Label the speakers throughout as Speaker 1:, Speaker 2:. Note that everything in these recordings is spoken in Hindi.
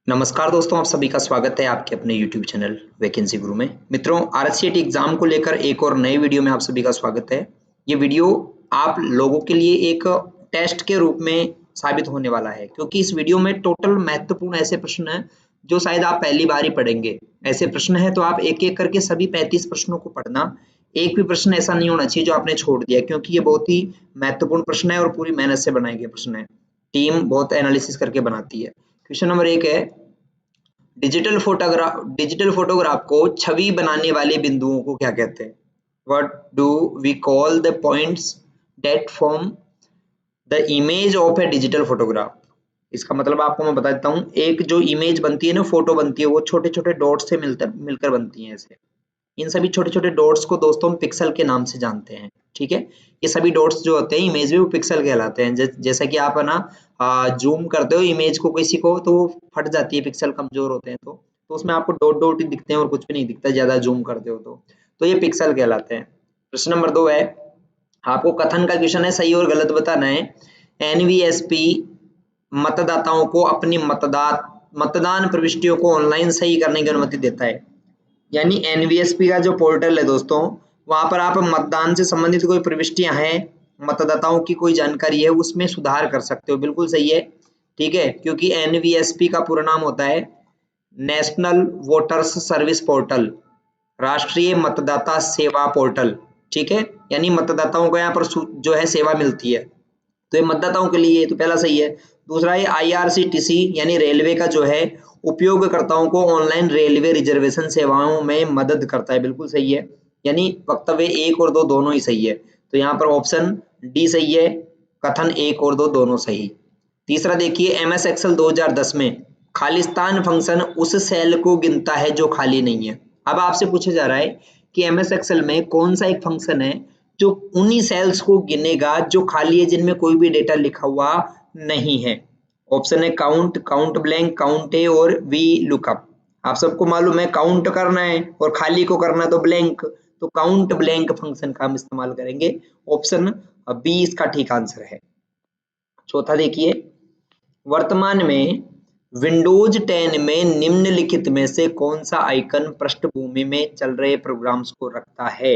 Speaker 1: नमस्कार दोस्तों, आप सभी का स्वागत है आपके अपने YouTube चैनल वैकेंसी गुरु में। मित्रों, आरसीईटी एग्जाम को लेकर एक और नए वीडियो में आप सभी का स्वागत है। ये वीडियो आप लोगों के लिए एक टेस्ट के रूप में साबित होने वाला है, क्योंकि इस वीडियो में टोटल महत्वपूर्ण ऐसे प्रश्न हैं जो शायद आप पहली बार ही पढ़ेंगे। ऐसे प्रश्न है तो आप एक-एक करके सभी 35 प्रश्नों को पढ़ना। एक भी प्रश्न ऐसा नहीं होना चाहिए जो आपने छोड़ दिया, क्योंकि ये बहुत ही महत्वपूर्ण प्रश्न है और पूरी मेहनत से बनाए गए प्रश्न है। टीम बहुत एनालिसिस करके बनाती है। क्वेश्चन नंबर 1 है, डिजिटल फोटोग्राफ को छवि बनाने वाले बिंदुओं को क्या कहते हैं? What do we call the points that form the image of a digital photograph? इसका मतलब आपको मैं बता देता हूँ। एक जो इमेज बनती है ना, फोटो बनती है, वो छोटे छोटे डॉट से मिलकर बनती है। ऐसे इन सभी छोटे छोटे डॉट्स को दोस्तों हम पिक्सल के नाम से जानते हैं। ठीक है, ये सभी डॉट्स जो होते हैं इमेज में, वो पिक्सल कहलाते हैं। जैसा कि आप है ना जूम करते हो इमेज को किसी को, तो वो फट जाती है, पिक्सल कमजोर होते हैं तो उसमें आपको डॉट डॉट ही दिखते हैं और कुछ भी नहीं दिखता ज्यादा जूम करते हो तो ये पिक्सल कहलाते हैं। प्रश्न नंबर 2 है, आपको कथन का क्वेश्चन है, सही और गलत बताना है। एनवीएसपी मतदाताओं को अपनी मतदान प्रविष्टियों को ऑनलाइन सही करने की अनुमति देता है। यानी एनवीएसपी का जो पोर्टल है दोस्तों, वहां पर आप मतदान से संबंधित कोई प्रविष्टियां हैं, मतदाताओं की कोई जानकारी है, उसमें सुधार कर सकते हो। बिल्कुल सही है। ठीक है, क्योंकि एनवीएसपी का पूरा नाम होता है नेशनल वोटर्स सर्विस पोर्टल, राष्ट्रीय मतदाता सेवा पोर्टल। ठीक है, यानी मतदाताओं को यहाँ पर जो है सेवा मिलती है, तो ये मतदाताओं के लिए तो पहला सही है। दूसरा है आईआरसीटीसी यानी रेलवे का जो है उपयोगकर्ताओं को ऑनलाइन रेलवे रिजर्वेशन सेवाओं में मदद करता है। बिल्कुल सही है, यानी वक्तव्य 1 और 2 दोनों ही सही है। तो यहाँ पर ऑप्शन डी सही है, कथन 1 और 2 दोनों सही। तीसरा देखिए, एमएस एक्सेल 2010 में खालिस्तान फंक्शन उस सेल को गिनता है जो खाली नहीं है। अब आपसे पूछा जा रहा है कि एमएस एक्सेल में कौन सा एक फंक्शन है जो उन्हीं सेल्स को गिनेगा जो खाली है, जिनमें कोई भी डेटा लिखा हुआ नहीं है। ऑप्शन है काउंट, काउंट ब्लैंक, काउंट ए और वी लुकअप। आप सबको मालूम है काउंट करना है और खाली को करना तो ब्लैंक, तो काउंट ब्लैंक फंक्शन का हम इस्तेमाल करेंगे। ऑप्शन बी इसका ठीक आंसर है। चौथा देखिए, वर्तमान में विंडोज 10 में निम्नलिखित में से कौन सा आइकन पृष्ठभूमि में चल रहे प्रोग्राम्स को रखता है?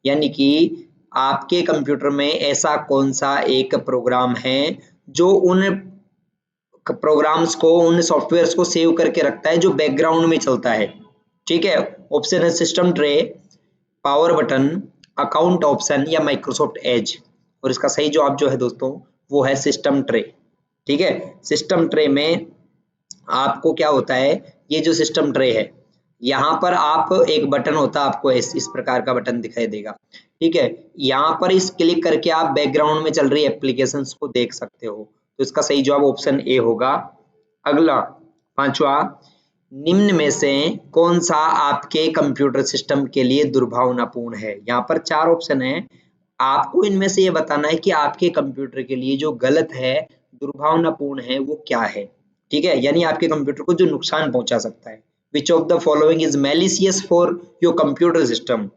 Speaker 1: यानी कि आपके कंप्यूटर में ऐसा कौन सा एक प्रोग्राम है जो उन प्रोग्राम्स को, उन सॉफ्टवेयर्स को सेव करके रखता है जो बैकग्राउंड में चलता है। ठीक है, ऑप्शन है system tray, power button, account option या माइक्रोसॉफ्ट एज। और इसका सही जवाब जो है दोस्तों वो है सिस्टम ट्रे। ठीक है, सिस्टम ट्रे में आपको क्या होता है, ये जो सिस्टम ट्रे है, यहाँ पर आप एक बटन होता है, आपको इस प्रकार का बटन दिखाई देगा। ठीक है, यहाँ पर इस क्लिक करके आप बैकग्राउंड में चल रही एप्लीकेशंस को देख सकते हो। तो इसका सही जवाब ऑप्शन ए होगा। अगला पांचवा, निम्न में से कौन सा आपके कंप्यूटर सिस्टम के लिए दुर्भावनापूर्ण है? यहाँ पर 4 ऑप्शन है, आपको इनमें से ये बताना है कि आपके कंप्यूटर के लिए जो गलत है, दुर्भावनापूर्ण है, वो क्या है। ठीक है, यानी आपके कंप्यूटर को जो नुकसान पहुंचा सकता है। Which of the following is malicious for your computer system?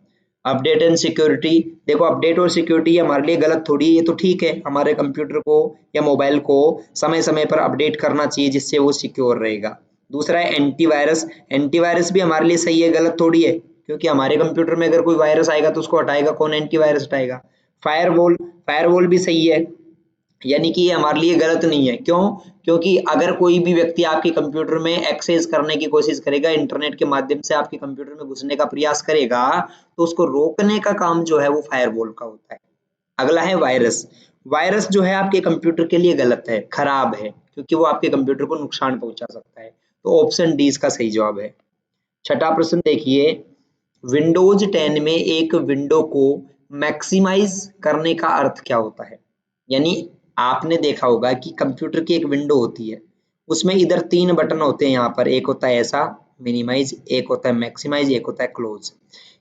Speaker 1: Update and security. देखो, अपडेट और सिक्योरिटी हमारे लिए गलत थोड़ी है, ये तो ठीक है, हमारे कंप्यूटर को या मोबाइल को समय समय पर अपडेट करना चाहिए जिससे वो सिक्योर रहेगा। दूसरा है एंटीवायरस। एंटीवायरस भी हमारे लिए सही है, गलत थोड़ी है, क्योंकि हमारे कंप्यूटर में अगर कोई वायरस आएगा तो उसको हटाएगा कौन? एंटीवायरस हटाएगा। फायरवॉल, फायरवॉल भी सही है, यानी कि ये हमारे लिए गलत नहीं है। क्यों? क्योंकि अगर कोई भी व्यक्ति आपके कंप्यूटर में एक्सेस करने की कोशिश करेगा, इंटरनेट के माध्यम से आपके कंप्यूटर में घुसने का प्रयास करेगा, तो उसको रोकने का काम जो है वो फायरवॉल का होता है। अगला है वायरस। वायरस जो है आपके कंप्यूटर के लिए गलत है, खराब है, क्योंकि वो आपके कंप्यूटर को नुकसान पहुंचा सकता है। तो ऑप्शन डी इसका सही जवाब है। छठा प्रश्न देखिए, विंडोज 10 में एक विंडो को मैक्सिमाइज करने का अर्थ क्या होता है? यानी आपने देखा होगा कि कंप्यूटर की एक विंडो होती है, उसमें इधर 3 बटन होते हैं। यहाँ पर एक होता है ऐसा मिनिमाइज, एक होता है मैक्सिमाइज, एक होता है क्लोज।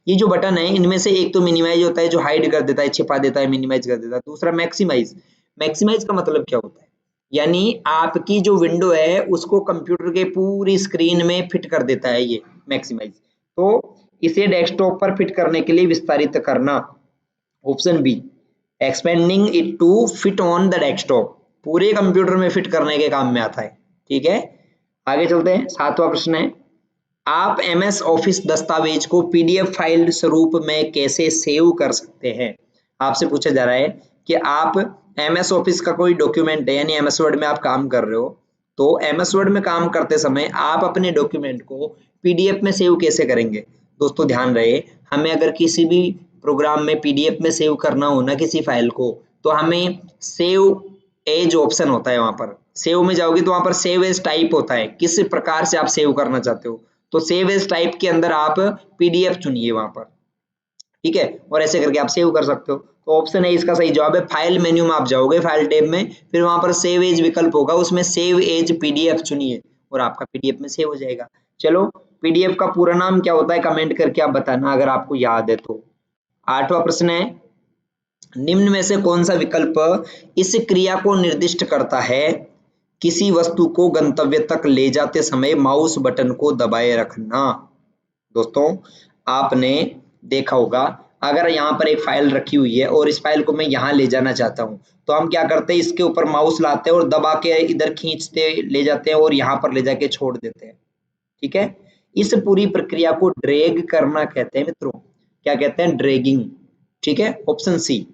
Speaker 1: ये जो बटन है इनमें से एक तो मिनिमाइज होता है जो हाइड कर देता है, छिपा देता है, मिनिमाइज कर देता है। दूसरा मैक्सिमाइज। मैक्सिमाइज का मतलब क्या होता है? यानी आपकी जो विंडो है उसको कंप्यूटर के पूरी स्क्रीन में फिट कर देता है ये मैक्सिमाइज। तो इसे डेस्कटॉप पर फिट करने के लिए विस्तारित करना। Option B, expanding it to fit on the desktop, पूरे कंप्यूटर में फिट करने के काम में आता है। ठीक है, आगे चलते हैं, 7वां प्रश्न है, आप एमएस ऑफिस दस्तावेज को पीडीएफ फाइल स्वरूप में कैसे सेव कर सकते हैं। आपसे पूछा जा रहा है कि आप एमएस ऑफिस का कोई डॉक्यूमेंट है, यानी एमएस वर्ड में आप काम कर रहे हो, तो एमएस वर्ड में काम करते समय आप अपने डॉक्यूमेंट को पीडीएफ में सेव कैसे करेंगे। दोस्तों ध्यान रहे, हमें अगर किसी भी प्रोग्राम में पीडीएफ में सेव करना हो ना किसी फाइल को, तो हमें सेव एज ऑप्शन होता है, वहां पर सेव में जाओगे तो वहां पर सेव एज टाइप होता है, किस प्रकार से आप सेव करना चाहते हो, तो सेव एज टाइप के अंदर आप पीडीएफ चुनिए वहां पर, ठीक है, और ऐसे करके आप सेव कर सकते हो। तो ऑप्शन है इसका सही जवाब है। फाइल मेन्यू में आप जाओगे, फाइल टैब में, फिर वहां पर सेव एज विकल्प होगा, उसमें सेव एज पीडीएफ चुनिए और आपका पीडीएफ में सेव हो जाएगा। चलो, पीडीएफ का पूरा नाम क्या होता है कमेंट करके आप बताना अगर आपको याद है तो। 8वां प्रश्न है, निम्न में से कौन सा विकल्प इस क्रिया को निर्दिष्ट करता है, किसी वस्तु को गंतव्य तक ले जाते समय माउस बटन को दबाए रखना। दोस्तों आपने देखा होगा, अगर यहाँ पर एक फाइल रखी हुई है और इस फाइल को मैं यहाँ ले जाना चाहता हूँ, तो हम क्या करते हैं, इसके ऊपर माउस लाते हैं और दबा के इधर खींचते ले जाते हैं और यहाँ पर ले जाके छोड़ देते हैं, ठीक है। इस पूरी प्रक्रिया को ड्रैग करना कहते हैं मित्रों, क्या कहते हैं, ड्रैगिंग, ठीक है, ऑप्शन सी।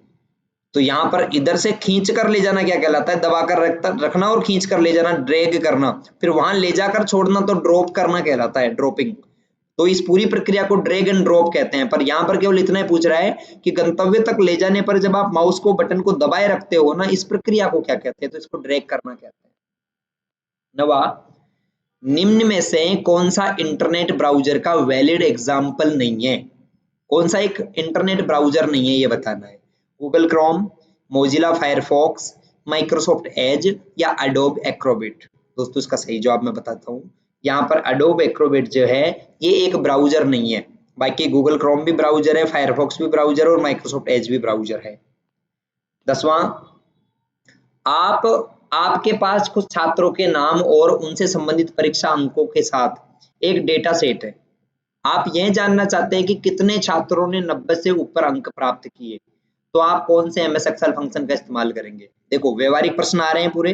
Speaker 1: तो यहाँ पर इधर से खींच कर ले जाना क्या कहलाता है, दबा कर रखना और खींच कर ले जाना ड्रैग करना, फिर वहां ले जाकर छोड़ना तो ड्रॉप करना कहलाता है, ड्रॉपिंग। तो इस पूरी प्रक्रिया को ड्रैग एंड ड्रॉप कहते हैं, पर यहाँ पर केवल इतना ही पूछ रहा है कि गंतव्य तक ले जाने पर जब आप माउस को बटन को दबाए रखते हो ना, इस प्रक्रिया को क्या कहते हैं, तो इसको ड्रैग करना कहते हैं। 9वां, निम्न में से कौन सा इंटरनेट ब्राउजर का वैलिड एग्जाम्पल नहीं है, कौन सा एक इंटरनेट ब्राउजर नहीं है ये बताना है। Google Chrome, Mozilla Firefox, Microsoft Edge या एडोब एक्रोबैट। दोस्तों इसका सही जवाब मैं बताता हूँ, यहाँ पर एडोब एक्रोबैट जो है ये एक ब्राउजर नहीं है, बाकी गूगल क्रोम भी ब्राउजर है, फायरफॉक्स भी ब्राउजर है और माइक्रोसॉफ्ट एज भी ब्राउजर है। 10वां, आप आपके पास कुछ छात्रों के नाम और उनसे संबंधित परीक्षा अंकों के साथ एक डेटा सेट है, आप यह जानना चाहते हैं कि कितने छात्रों ने 90 से ऊपर अंक प्राप्त किए, तो आप कौन से एमएस एक्सेल फंक्शन का इस्तेमाल करेंगे। देखो व्यवहारिक प्रश्न आ रहे हैं, पूरे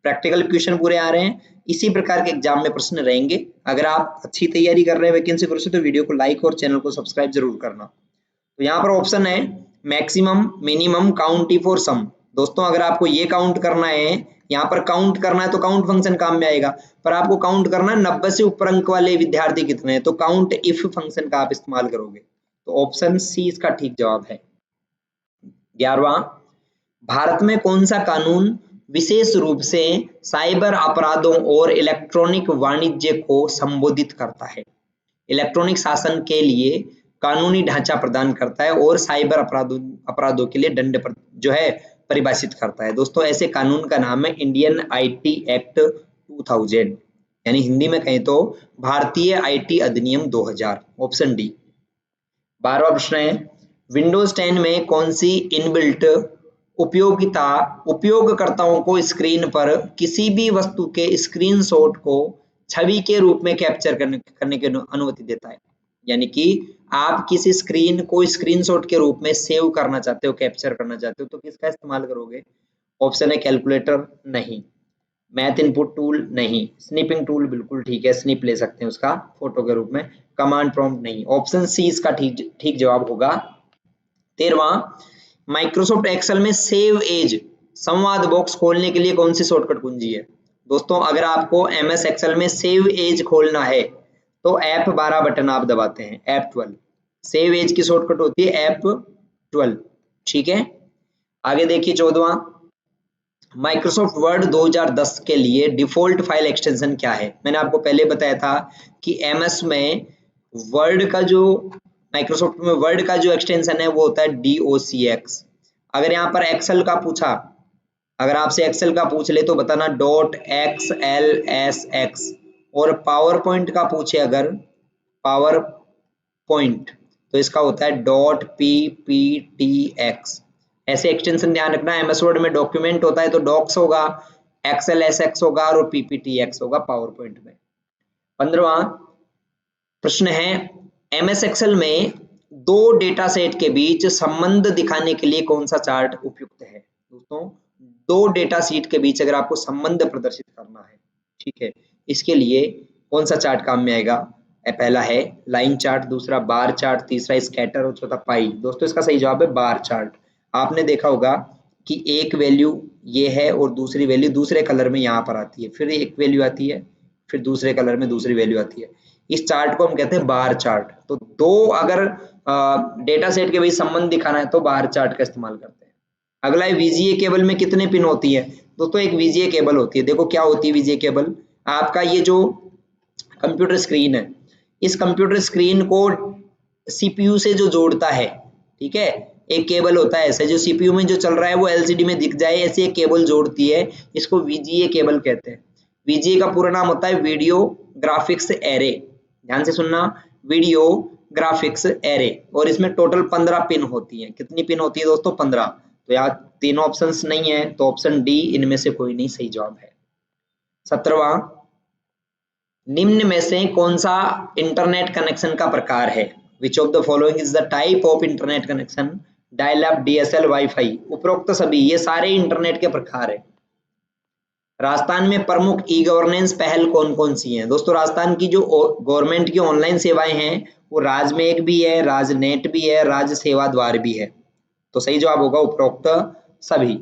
Speaker 1: प्रैक्टिकल क्वेश्चन पूरे आ रहे हैं, इसी प्रकार के एग्जाम में प्रश्न रहेंगे। अगर आप अच्छी तैयारी कर रहे हैं वैकेंसी ग्रुप से, तो वीडियो को लाइक और चैनल को सब्सक्राइब जरूर करना। तो यहाँ पर ऑप्शन है maximum, minimum, count for sum. दोस्तों अगर आपको ये काउंट करना है, यहाँ पर काउंट करना है तो काउंट फंक्शन काम में आएगा, पर आपको काउंट करना है 90 से ऊपर अंक वाले विद्यार्थी कितने हैं, तो काउंट इफ फंक्शन का आप इस्तेमाल करोगे। तो ऑप्शन सी इसका ठीक जवाब है। 11वां, भारत में कौन सा कानून विशेष रूप से साइबर अपराधों और इलेक्ट्रॉनिक वाणिज्य को संबोधित करता है, इलेक्ट्रॉनिक शासन के लिए कानूनी ढांचा प्रदान करता है और साइबर अपराधों के लिए दंड जो है परिभाषित करता है। दोस्तों ऐसे कानून का नाम है इंडियन आईटी एक्ट 2000, यानी हिंदी में कहें तो भारतीय आईटी अधिनियम 2000, ऑप्शन डी। 12वां प्रश्न है, विंडोज 10 में कौन सी इनबिल्ट उपयोगिता उपयोगकर्ताओं को स्क्रीन पर किसी भी वस्तु के स्क्रीनशॉट को छवि के रूप में कैप्चर करने की अनुमति देता है, यानी कि आप किसी स्क्रीन को स्क्रीनशॉट के रूप में सेव करना चाहते हो, कैप्चर करना चाहते हो, तो किसका इस्तेमाल करोगे। ऑप्शन है कैलकुलेटर, नहीं, मैथ इनपुट टूल, नहीं, स्निपिंग टूल बिल्कुल ठीक है, स्निप ले सकते हैं उसका फोटो के रूप में, कमांड प्रॉम्प्ट नहीं, ऑप्शन सी इसका ठीक जवाब होगा। 13वां, माइक्रोसॉफ्ट एक्सेल में सेव एज संवाद बॉक्स खोलने के लिए कौन सी शॉर्टकट कुंजी है। दोस्तों अगर आपको एमएस एक्सेल में सेव एज खोलना है तो F12 बटन आप दबाते हैं, F12 सेव एज की शॉर्टकट होती है, F12, ठीक है। आगे देखिए 14वां, माइक्रोसॉफ्ट वर्ड 2010 के लिए डिफॉल्ट फाइल एक्सटेंशन क्या है। मैंने आपको पहले बताया था कि एमएस में वर्ड का जो माइक्रोसॉफ्ट में वर्ड का जो एक्सटेंशन है वो होता है DOCX। अगर यहाँ पर एक्सेल का पूछा, अगर आपसे एक्सेल का पूछ ले तो बताना .XLSX, और पावर पॉइंट का पूछे अगर पावर पॉइंट तो इसका होता है .PPTX। ऐसे एक्सटेंशन ध्यान रखना, एमएस वर्ड में डॉक्यूमेंट होता है तो डॉक्स होगा, XLSX होगा और PPTX होगा पावर पॉइंट में। 15वां प्रश्न है, एमएस एक्सेल में दो डेटा सेट के बीच संबंध दिखाने के लिए कौन सा चार्ट उपयुक्त है। दोस्तों दो डेटा सीट के बीच अगर आपको संबंध प्रदर्शित करना है, ठीक है, इसके लिए कौन सा चार्ट काम में आएगा? पहला है लाइन चार्ट, दूसरा बार चार्ट, तीसरा स्कैटर और चौथा पाई। दोस्तों इसका सही जवाब है बार चार्ट। आपने देखा होगा कि एक वैल्यू ये है और दूसरी वैल्यू दूसरे कलर में यहाँ पर आती है, फिर एक वैल्यू आती है, फिर दूसरे कलर में दूसरी वैल्यू आती है। इस चार्ट को हम कहते हैं बार चार्ट। तो दो अगर डेटा सेट के बीच संबंध दिखाना है तो बार चार्ट का इस्तेमाल करते हैं। अगला है वीजीए केबल में कितने पिन होती है? दोस्तों एक वीजीए केबल होती है। देखो क्या होती है वीजीए केबल, आपका ये जो कंप्यूटर स्क्रीन है, इस कंप्यूटर स्क्रीन को सीपीयू से जो जोड़ता है, ठीक है, एक केबल होता है ऐसे जो सीपीयू में जो चल रहा है वो एलसीडी में दिख जाए, ऐसे एक केबल जोड़ती है, इसको वीजीए केबल कहते हैं। वीजीए का पूरा नाम होता है वीडियो ग्राफिक्स एरे। ध्यान से सुनना, वीडियो ग्राफिक्स एरे। और इसमें टोटल 15 पिन होती हैं। कितनी पिन होती है दोस्तों? 15। तो यहाँ तीनों ऑप्शंस नहीं है, तो ऑप्शन डी इनमें से कोई नहीं सही जवाब है। 17वां, निम्न में से कौन सा इंटरनेट कनेक्शन का प्रकार है? Which of the following is the type of internet connection? Dial up, DSL, wifi. उपरोक्त सभी ये सारे इंटरनेट के प्रकार है। राजस्थान में प्रमुख ई गवर्नेंस पहल कौन कौन सी हैं? दोस्तों राजस्थान की जो गवर्नमेंट की ऑनलाइन सेवाएं हैं वो राजमेघ भी है, राजनेट भी है, राज सेवा द्वार भी है। तो सही जवाब होगा उपरोक्त सभी।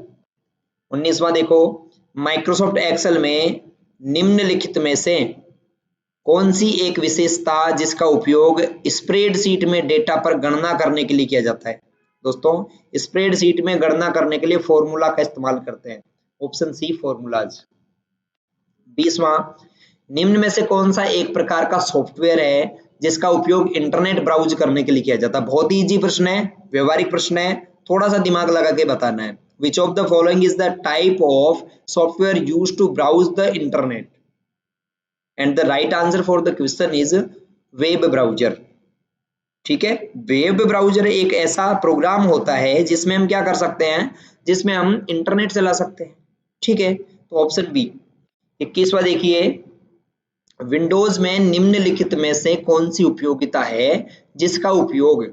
Speaker 1: 19वां देखो, माइक्रोसॉफ्ट एक्सेल में निम्नलिखित में से कौन सी एक विशेषता जिसका उपयोग स्प्रेडशीट में डेटा पर गणना करने के लिए किया जाता है? दोस्तों स्प्रेडशीट में गणना करने के लिए फॉर्मूला का इस्तेमाल करते हैं। Option C formulas. 20वां, निम्न में से कौन सा एक प्रकार का सॉफ्टवेयर है जिसका उपयोग इंटरनेट ब्राउज करने के लिए किया जाता है? बहुत ही इजी प्रश्न है, व्यवहारिक प्रश्न है, थोड़ा सा दिमाग लगा के बताना है। Which of the following is the type of software used to browse the internet? And the right answer for the question is web browser. ठीक है, वेब ब्राउजर एक ऐसा प्रोग्राम होता है जिसमें हम क्या कर सकते हैं, जिसमें हम इंटरनेट चला सकते हैं। ठीक है, तो ऑप्शन बी। 21वां देखिए, विंडोज में निम्नलिखित में से कौन सी उपयोगिता है जिसका उपयोग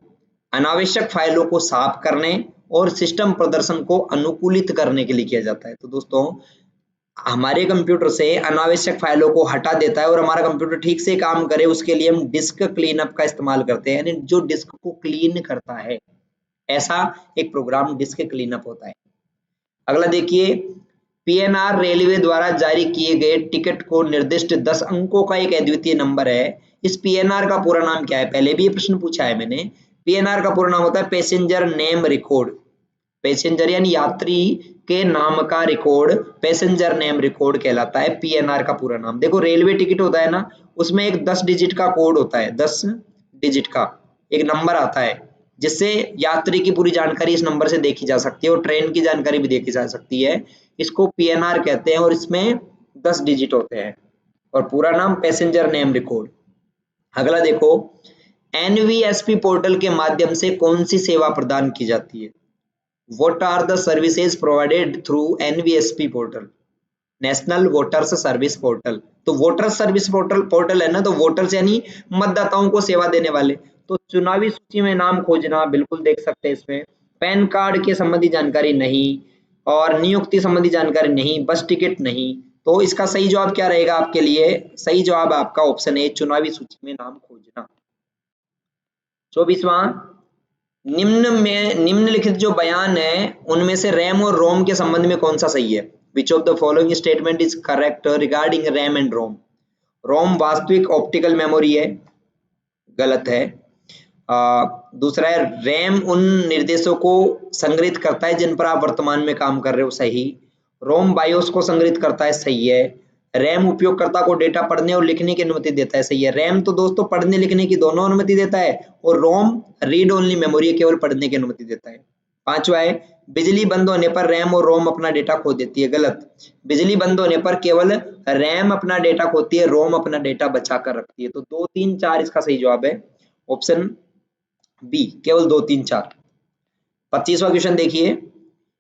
Speaker 1: अनावश्यक फाइलों को साफ करने और सिस्टम प्रदर्शन को अनुकूलित करने के लिए किया जाता है? तो दोस्तों हमारे कंप्यूटर से अनावश्यक फाइलों को हटा देता है और हमारा कंप्यूटर ठीक से काम करे उसके लिए हम डिस्क क्लीनअप का इस्तेमाल करते हैं, यानी जो डिस्क को क्लीन करता है, ऐसा एक प्रोग्राम डिस्क क्लीनअप होता है। अगला देखिए, पीएनआर रेलवे द्वारा जारी किए गए टिकट को निर्दिष्ट 10 अंकों का एक अद्वितीय नंबर है। इस पीएनआर का पूरा नाम क्या है? पहले भी ये प्रश्न पूछा है मैंने। पीएनआर का पूरा नाम होता है पैसेंजर नेम रिकॉर्ड। पैसेंजर यानी यात्री के नाम का रिकॉर्ड पैसेंजर नेम रिकॉर्ड कहलाता है, पीएनआर का पूरा नाम। देखो रेलवे टिकट होता है ना, उसमें एक 10 डिजिट का कोड होता है, 10 डिजिट का एक नंबर आता है, जिससे यात्री की पूरी जानकारी इस नंबर से देखी जा सकती है और ट्रेन की जानकारी भी देखी जा सकती है। इसको पीएनआर कहते हैं और इसमें 10 डिजिट होते हैं और पूरा नाम पैसेंजर नेम रिकॉर्ड। अगला देखो, एनवीएसपी पोर्टल के माध्यम से कौन सी सेवा प्रदान की जाती है? What are the services provided through NVSP portal? National voters service portal. तो वोटर्स सर्विस पोर्टल है ना, तो वोटर्स यानी मतदाताओं को सेवा देने वाले। तो चुनावी सूची में नाम खोजना बिल्कुल देख सकते हैं इसमें। पैन कार्ड के संबंधी जानकारी नहीं और नियुक्ति संबंधी जानकारी नहीं, बस टिकट नहीं। तो इसका सही जवाब क्या रहेगा आपके लिए? सही जवाब आपका ऑप्शन ए, चुनावी सूची में नाम खोजना। 24वां, निम्नलिखित जो बयान है उनमें से रैम और रोम के संबंध में कौन सा सही है? Which of the following statement is correct regarding RAM and ROM? ROM वास्तविक ऑप्टिकल मेमोरी है, गलत है। दूसरा है रैम उन निर्देशों को संग्रहित करता है जिन पर आप वर्तमान में काम कर रहे हो, सही। रोम बायोस को संग्रहित करता है, सही है। रैम उपयोगकर्ता को डेटा पढ़ने और लिखने की अनुमति देता है, सही है। रैम तो दोस्तों पढ़ने लिखने की दोनों अनुमति देता है और रोम रीड ओनली मेमोरी है, केवल पढ़ने की अनुमति देता है। 5वां है, बिजली बंद होने पर रैम और रोम अपना डेटा खो देती है, गलत। बिजली बंद होने पर केवल रैम अपना डेटा खोती है, रोम अपना डेटा बचा कर रखती है। तो 2, 3, 4 इसका सही जवाब है, ऑप्शन बी, केवल 2, 3, 4। 25वां क्वेश्चन देखिए,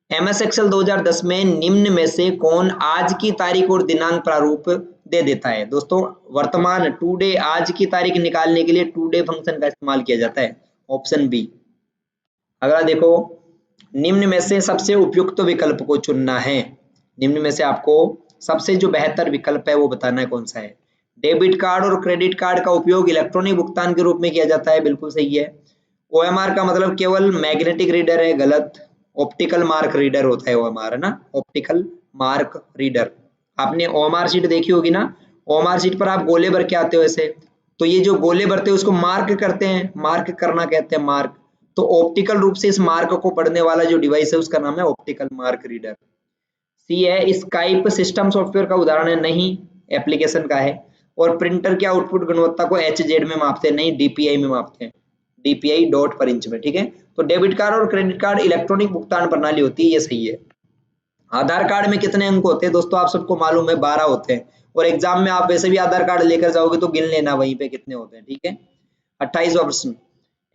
Speaker 1: एमएस एक्सेल 2010 में निम्न में से कौन आज की तारीख और दिनांक प्रारूप दे देता है? दोस्तों वर्तमान टुडे, आज की तारीख निकालने के लिए टुडे फंक्शन का इस्तेमाल किया जाता है, ऑप्शन बी। अगला देखो, निम्न में से सबसे उपयुक्त विकल्प को चुनना है। निम्न में से आपको सबसे जो बेहतर विकल्प है वो बताना है कौन सा है। डेबिट कार्ड और क्रेडिट कार्ड का उपयोग इलेक्ट्रॉनिक भुगतान के रूप में किया जाता है, बिल्कुल सही है। ओएमआर का मतलब केवल मैग्नेटिक रीडर है, गलत। ऑप्टिकल मार्क रीडर होता है ओएमआर, है ना, ऑप्टिकल मार्क रीडर। आपने ओएमआर शीट देखी होगी ना, ओएमआर शीट पर आप गोले भर के आते हो ऐसे, तो ये जो गोले भरते हैं उसको मार्क करते हैं, मार्क करना कहते हैं मार्क। तो ऑप्टिकल रूप से इस मार्क को पढ़ने वाला जो डिवाइस है उसका नाम है ऑप्टिकल मार्क रीडर। सी है स्काइप सिस्टम सॉफ्टवेयर का उदाहरण है, नहीं, एप्लीकेशन का है। और प्रिंटर की आउटपुट गुणवत्ता को एचजेड में मापते हैं, नहीं, डीपीआई में मापते हैं, डीपीआई डॉट पर इंच में, ठीक है। तो डेबिट कार्ड और क्रेडिट कार्ड इलेक्ट्रॉनिक भुगतान प्रणाली होती है, ये सही है। आधार कार्ड में कितने अंक होते हैं दोस्तों, आप सबको मालूम है 12 होते हैं, और एग्जाम में आप वैसे भी आधार कार्ड लेकर जाओगे तो गिन लेना वहीं पे कितने होते हैं, ठीक है। 28वां प्रश्न,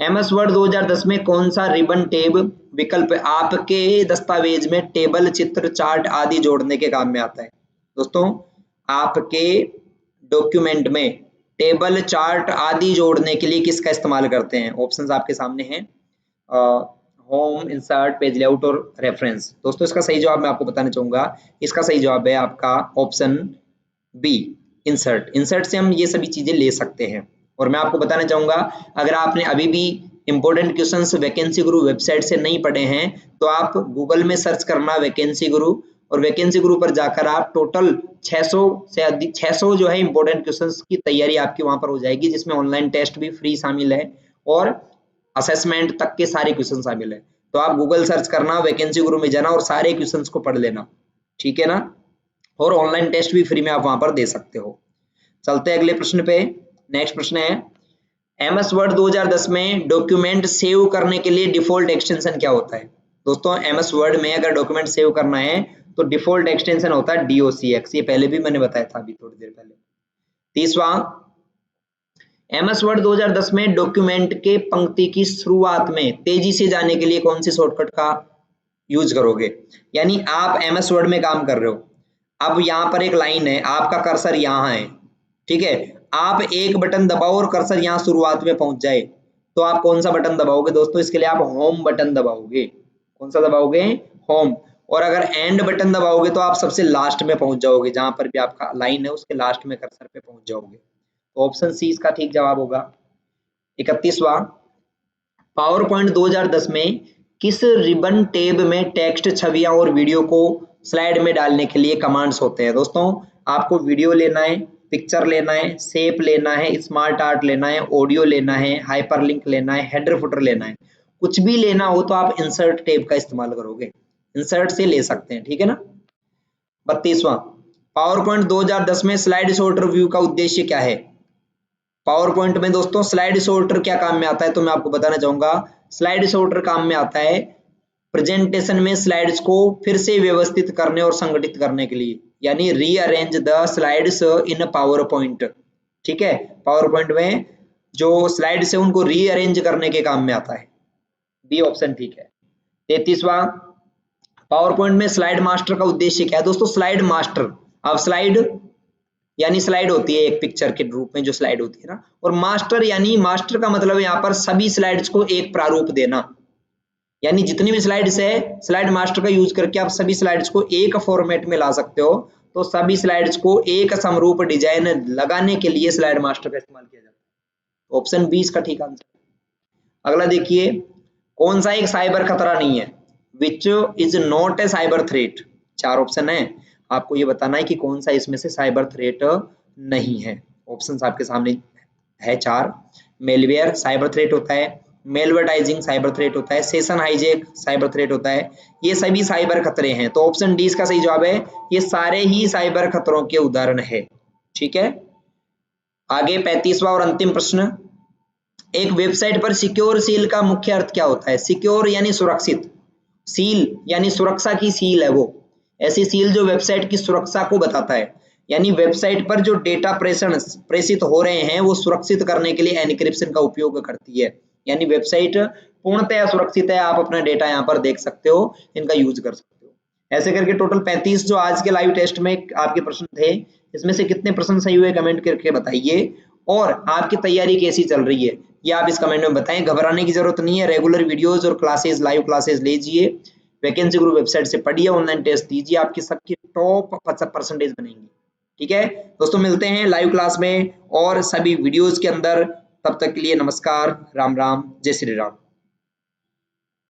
Speaker 1: एमएस वर्ड 2010 में कौन सा रिबन टेब विकल्प आपके दस्तावेज में टेबल, चित्र, चार्ट आदि जोड़ने के काम में आता है। दोस्तों, आपके डॉक्यूमेंट में टेबल, चार्ट आदि जोड़ने के लिए किसका इस्तेमाल करते हैं? ऑप्शंस आपके सामने हैं, होम, इंसर्ट, पेज लेआउट और रेफरेंस। दोस्तों, इसका सही जवाब मैं आपको बताना चाहूंगा, इसका सही जवाब है आपका ऑप्शन बी, इंसर्ट। इंसर्ट से हम ये सभी चीजें ले सकते हैं। और मैं आपको बताना चाहूंगा, अगर आपने अभी भी इंपॉर्टेंट क्वेश्चंस वैकेंसी गुरु वेबसाइट से नहीं पढ़े हैं तो आप गूगल में सर्च करना वैकेंसी गुरु, और वैकेंसी गुरु पर जाकर आप टोटल 600 से अधिक 600 जो है इंपॉर्टेंट क्वेश्चंस की तैयारी आपकी वहां पर हो जाएगी, जिसमें ऑनलाइन टेस्ट भी फ्री शामिल है और असेसमेंट तक के सारे क्वेश्चन शामिल है। तो आप गूगल सर्च करना, वैकेंसी गुरु में जाना और सारे क्वेश्चंस को पढ़ लेना, ठीक है ना। और ऑनलाइन टेस्ट भी फ्री में आप वहां पर दे सकते हो। चलते हैं अगले प्रश्न पे। नेक्स्ट प्रश्न है, एमएस वर्ड 2010 में डॉक्यूमेंट सेव करने के लिए डिफॉल्ट एक्सटेंशन क्या होता है? दोस्तों, एमएस वर्ड में अगर डॉक्यूमेंट सेव करना है तो डिफॉल्ट एक्सटेंशन होता है डीओसीएक्स, ये पहले भी मैंने बताया था अभी थोड़ी देर पहले। 30वां, एमएस वर्ड 2010 में डॉक्यूमेंट के पंक्ति की शुरुआत में तेजी से जाने के लिए कौन सी शॉर्टकट का यूज करोगे? यानी आप एमएस वर्ड में काम कर रहे हो, अब यहाँ पर एक लाइन है, आपका कर्सर यहाँ है, ठीक है, आप एक बटन दबाओ और कर्सर यहाँ शुरुआत में पहुंच जाए, तो आप कौन सा बटन दबाओगे? दोस्तों, इसके लिए आप होम बटन दबाओगे। कौन सा दबाओगे? होम। और अगर एंड बटन दबाओगे तो आप सबसे लास्ट में पहुंच जाओगे, जहां पर भी आपका लाइन है उसके लास्ट में कर्सर पे पहुंच जाओगे। तो ऑप्शन सी इसका ठीक जवाब होगा। 31वां, पावर पॉइंट 2010 में किस रिबन टेब में टेक्स्ट, छवियां और वीडियो को स्लाइड में डालने के लिए कमांड्स होते हैं? दोस्तों, आपको वीडियो लेना है, पिक्चर लेना है, शेप लेना है, स्मार्ट आर्ट लेना है, ऑडियो लेना है, हाइपरलिंक लेना है, हेडर फुटर लेना है, कुछ भी लेना हो तो आप इंसर्ट टेब का इस्तेमाल करोगे, इंसर्ट से ले सकते हैं, ठीक है ना। 32वां, पावर पॉइंट 2010 में स्लाइड शॉर्टर व्यू का उद्देश्य क्या है? पावर पॉइंट में दोस्तों स्लाइड सॉर्टर क्या काम में आता है, तो मैं आपको बताना चाहूंगा, स्लाइड सॉर्टर काम में आता है प्रेजेंटेशन में स्लाइड्स को फिर से व्यवस्थित करने और संगठित करने के लिए, यानी rearrange the slides in power point, ठीक है। पावर पॉइंट में जो स्लाइड्स है उनको रीअरेंज करने के काम में आता है, बी ऑप्शन ठीक है। 33वां, पावर पॉइंट में स्लाइड मास्टर का उद्देश्य क्या है? दोस्तों, स्लाइड मास्टर, अब स्लाइड यानी स्लाइड होती है एक पिक्चर के रूप में जो स्लाइड होती है ना, और मास्टर यानी मास्टर का मतलब यहाँ पर सभी स्लाइड्स को एक प्रारूप देना, यानी जितनी भी स्लाइड्स है स्लाइड मास्टर का यूज करके आप सभी स्लाइड्स को एक फॉर्मेट में ला सकते हो। तो सभी स्लाइड्स को एक समरूप डिजाइन लगाने के लिए स्लाइड मास्टर का इस्तेमाल किया जाता है। ऑप्शन बी इसका ठीक आंसर। अगला देखिए, कौन सा एक साइबर खतरा नहीं है? Which is not a cyber threat. 4 option है, आपको ये बताना है कि कौन सा इसमें से साइबर थ्रेट नहीं है। ऑप्शंस आपके सामने है 4, मेलवेयर साइबर थ्रेट होता है, मेलवर्टाइजिंग साइबर थ्रेट होता है, सेशन हाईजैक साइबर थ्रेट होता है, ये सभी साइबर खतरे हैं। तो ऑप्शन डी इसका सही जवाब है, ये सारे ही साइबर खतरों के उदाहरण है, ठीक है। आगे 35वां और अंतिम प्रश्न, एक वेबसाइट पर सिक्योर सील का मुख्य अर्थ क्या होता है? सिक्योर यानी सुरक्षित, सील यानी सुरक्षा की सील है वो, ऐसी सील जो वेबसाइट की सुरक्षा को बताता है, यानी वेबसाइट पर जो डेटा प्रेषित हो रहे हैं वो सुरक्षित करने के लिए एन्क्रिप्शन का उपयोग करती है, यानी वेबसाइट पूर्णतः सुरक्षित है, आप अपना डेटा यहाँ पर देख सकते हो, इनका यूज कर सकते हो। ऐसे करके टोटल 35 जो आज के लाइव टेस्ट में आपके प्रश्न थे, इसमें से कितने प्रश्न सही हुए कमेंट करके बताइए, और आपकी तैयारी कैसी चल रही है ये आप इस कमेंट में बताएं। घबराने की जरूरत नहीं है, रेगुलर वीडियोस और क्लासेस, लाइव क्लासेस लीजिए, वैकेंसी ग्रुप वेबसाइट से पढ़िए, ऑनलाइन टेस्ट दीजिए, आपकी सबकी टॉप 50% बनेंगी, ठीक है दोस्तों, मिलते हैं लाइव क्लास में और सभी वीडियोस के अंदर। तब तक के लिए नमस्कार, राम राम, जय श्री राम।